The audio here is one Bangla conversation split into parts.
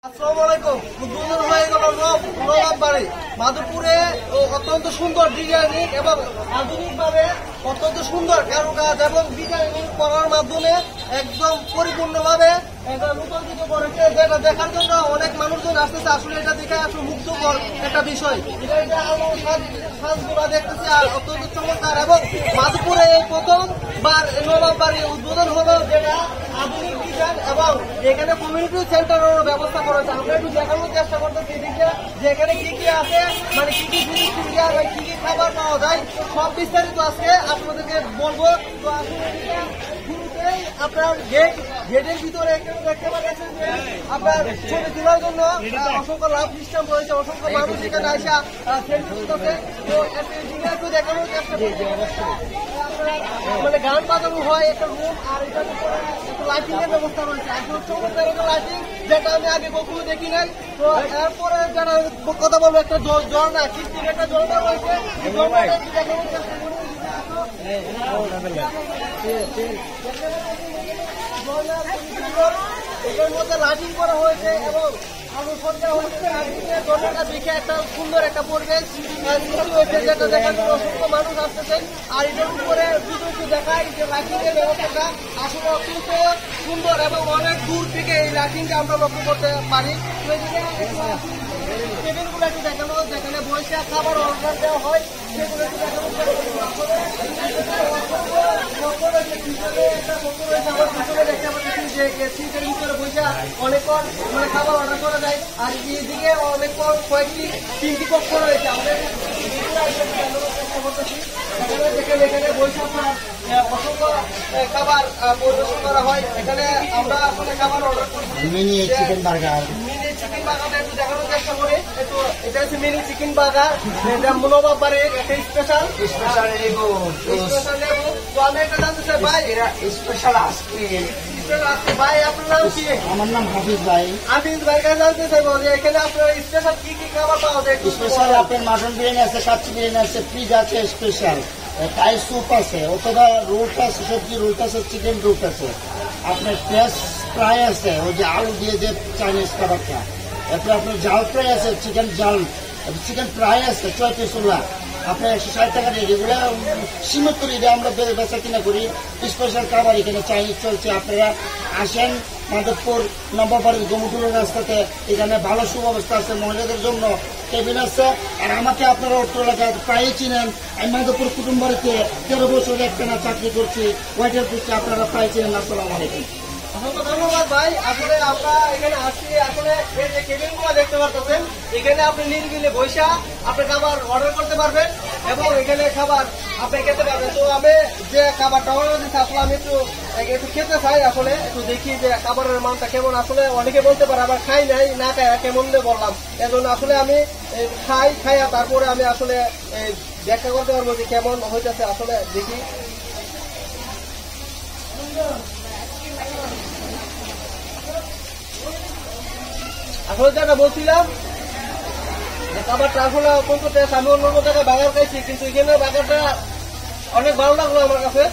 আসসালামু আলাইকুম। উদ্বোধন হয়ে গেল নবাববাড়ি মাধবপুরে অত্যন্ত সুন্দর ডিজাইনিং এবং আধুনিকভাবে অত্যন্ত সুন্দর কারুকাজ এবং ডিজাইনিং করার মাধ্যমে একদম পরিপূর্ণভাবে এটা রূপান্তরিত করেছে, যেটা দেখার জন্য অনেক মানুষজন আসতেছে। আসলে এটা দেখে আসলে মুগ্ধকর একটা বিষয়। এটা আলো সাজগুলা দেখতেছে আর অত্যন্ত চমৎকার এবং মাধবপুরে এই প্রথমবার নবাববাড়ি উদ্বোধন হলো, যেটা আধুনিক ডিজাইন এবং এখানে কমিউনিটি সেন্টারের ব্যবস্থা করেছে। আমরা একটু দেখানোর চেষ্টা করতেছি যে এখানে কি কি আছে, মানে কি কি সুযোগ সুবিধা বা কি কি খাবার পাওয়া যায়, সব বিস্তারিত আজকে আপনাদেরকে বলবো। তো আসলে শুরুতেই আপনার গেটের ভিতরে দেখতে পাচ্ছেন যে আপনার ছবি তোলার জন্য অসংখ্য লাভ সিস্টেম রয়েছে, অসংখ্য মানুষ এখানে আসা সেলফি তুলতেছে। তো একটু দেখানোর চেষ্টা করছি। মানে গান বাজানো হয় একটা রুম, আর এটার উপরে একটা লাইটিং এর ব্যবস্থা রয়েছে। একদম চমৎকার একটা লাইটিং, যেটা আমি আগে কখনো দেখি নাই। তো এরপরে যারা কথা বলবো, একটা ঝর্ণা, কৃত্রিম একটা ঝর্ণা রয়েছে। এই ঝর্ণাটা একটু দেখানোর চেষ্টা করি। এটার মধ্যে লাইটিং করা হয়েছে এবং আলোসজ্জা হয়েছে। ঝর্ণাটা দেখে একটা সুন্দর একটা পরিবেশ সৃষ্টি হয়েছে, যেটা দেখার জন্য অসংখ্য মানুষ আসতেছেন। আর এটার উপরে একটু দেখাই যে লাইটিং এর ব্যবস্থাটা আসলে অত্যন্ত সুন্দর এবং অনেক দূর থেকে এই লাইটিংটা আমরা লক্ষ্য করতে পারি। টেবিলগুলো একটু দেখানো, যেখানে বসে খাবার অর্ডার দেওয়া হয়, সেগুলো একটু দেখানো। আমার পিছনে দেখতে পাচ্ছি যে সিটের ভিতরে বসে অনেকক্ষণ মানে খাবার অর্ডার করা যায়। আর এইদিকে অনেকক্ষণ তিনটি কক্ষ রয়েছে। আমরা চেষ্টা করতেছি এখানে বসে আপনার অসংখ্য খাবার পরিবেশন করা হয়। এখানে আমরা আসলে খাবার অর্ডার করছি মিনি চিকেন বার্গার একটু দেখানোর চেষ্টা করি। একটু এটা হচ্ছে মিনি চিকেন বার্গার, এটা নবাববাড়ির একটা স্পেশাল লেবু। তো আমি একটা জানতে চাই ভাই, স্পেশাল আইসক্রিম ভাই আপনার নাম কি? আমার নাম হাফিজ ভাই। হাফিজ ভাই কাছে জানতে চাইবো যে এখানে আপনার স্পেশাল কি কি খাবার পাওয়া যায়? স্পেশাল আপনার মাটন বিরিয়ানি আছে, কাচ্চি বিরিয়ানি আছে, ফ্রিজ আছে, স্পেশাল টাই স্যুপ আছে, অথবা রুট আছে, সবজি রুট আছে, চিকেন রুট আছে, আপনার ফ্রেশ ফ্রাই আছে, ওই যে আলু দিয়ে যে চাইনিজ খাবারটা, এরপরে আপনার জাল ফ্রাই আছে, চিকেন জাল, চিকেন ফ্রাই আছে, 34 আপনার 160 টাকা দিয়ে। এগুলো সীমিত করে আমরা বেচা কিনা করি। স্পেশাল খাবার এখানে চাইনিজ চলছে। আপনারা আসেন মাধবপুর নবাববাড়ির গোমুটুলের রাস্তাতে, এখানে ভালো সুব্যবস্থা আছে, মহিলাদের জন্য টেবিল আছে। আর আমাকে আপনারা অত্র এলাকায় প্রায়ই চিনেন। আমি মাধবপুর কুটুম্বাড়িতে 13 বছর একটানা চাকরি করছি, ওয়াইটার করছি, আপনারা প্রায় চিনেন। আসসালামু আলাইকুম। অসংখ্য ধন্যবাদ ভাই। আসলে আমরা এখানে আসছি, আসলে এই যে কেবিন গুলো দেখতে পাচ্ছেন, এখানে আপনি নিরিবিলি বৈশা আপনি খাবার অর্ডার করতে পারবেন এবং এখানে খাবার আপনি খেতে পারবেন। তো আমি যে খাবারটা অর্ডার দিচ্ছি, আসলে আমি একটু খেতে চাই, আসলে একটু দেখি যে খাবারের মানটা কেমন। আসলে অনেকে বলতে পারে আবার খাই নাই, না খাই কেমন বললাম, এজন্য আসলে আমি খাইয়া তারপরে আমি আসলে ব্যাখ্যা করতে পারবো যে কেমন হইতেছে। আসলে দেখি। আসলে যেটা বলছিলাম যে খাবারটা আসলে অত্যন্ত টেস্ট। আমি অন্য জায়গায় বাগার খাইছি, কিন্তু এখানে বাগারটা অনেক ভালো লাগলো আমার কাছে।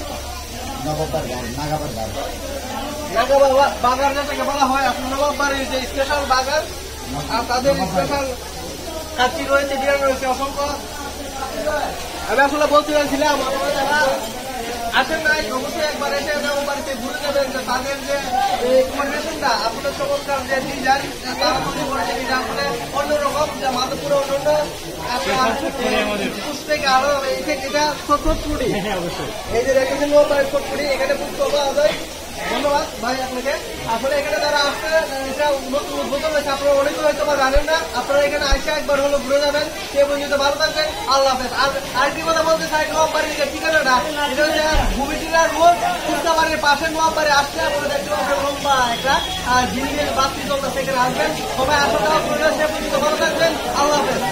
বাগার যেটাকে বলা হয় আপনার নবাববাড়ির যে স্পেশাল বাগার, আর তাদের স্পেশাল কাচ্চি রয়েছে, বিরিয়ানি রয়েছে অসংখ্য। আমি আসলে বলতে চাইছিলাম আসেন নাই, অবশ্যই একবার এসে নবাববাড়িতে ঘুরে যাবেন। তাদের যে পরিবেশনটা আপনাদের চমৎকার যে ডিজাইন তারা তৈরি করেছে, এটা আসলে অন্যরকম। যে মাধবপুরে অন্যান্য থেকে আরো এটা ফুটি, এই যে দেখেছেন নবাববাড়ির ফুটি, এখানে পুষ্প পাওয়া যায়। ধন্যবাদ ভাই আপনাকে। আসলে এখানে যারা আসছে, এটা নতুন উদ্বোধন হয়েছে, আপনারা অনেকে হয়তো বা জানেন না। আপনারা এখানে আসে একবার হলো ঘুরে যাবেন। সে পর্যন্ত ভালো থাকবেন, আল্লাহ হাফেজ। আর কি কথা বলতে চাই, নবাববাড়ির যে ঠিকানাটা, এটা হচ্ছে ভূমিটিলার রোড, কুস্তাবাড়ির পাশে। নবাববাড়ি আসলে আপনারা দেখতে পাবেন লম্বা একটা ঝিলমিল বাতি চলতেছে, এখানে আসবেন সবাই। আসলে সে পর্যন্ত ভালো থাকবেন, আল্লাহ হাফেজ।